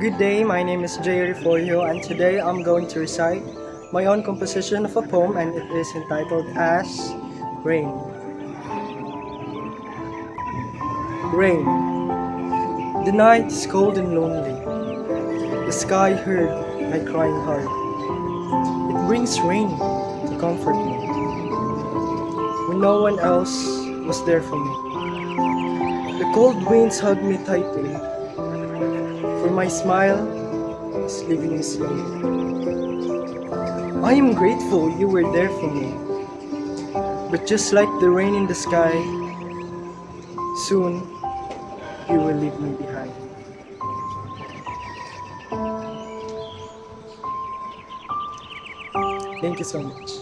Good day, my name is Jay Refugio, and today I'm going to recite my own composition of a poem, and it is entitled as Rain. Rain. The night is cold and lonely. The sky heard my crying heart. It brings rain to comfort me when no one else was there for me. The cold winds hug me tightly, for my smile is leaving me slowly. I am grateful you were there for me, but just like the rain in the sky, soon you will leave me behind. Thank you so much.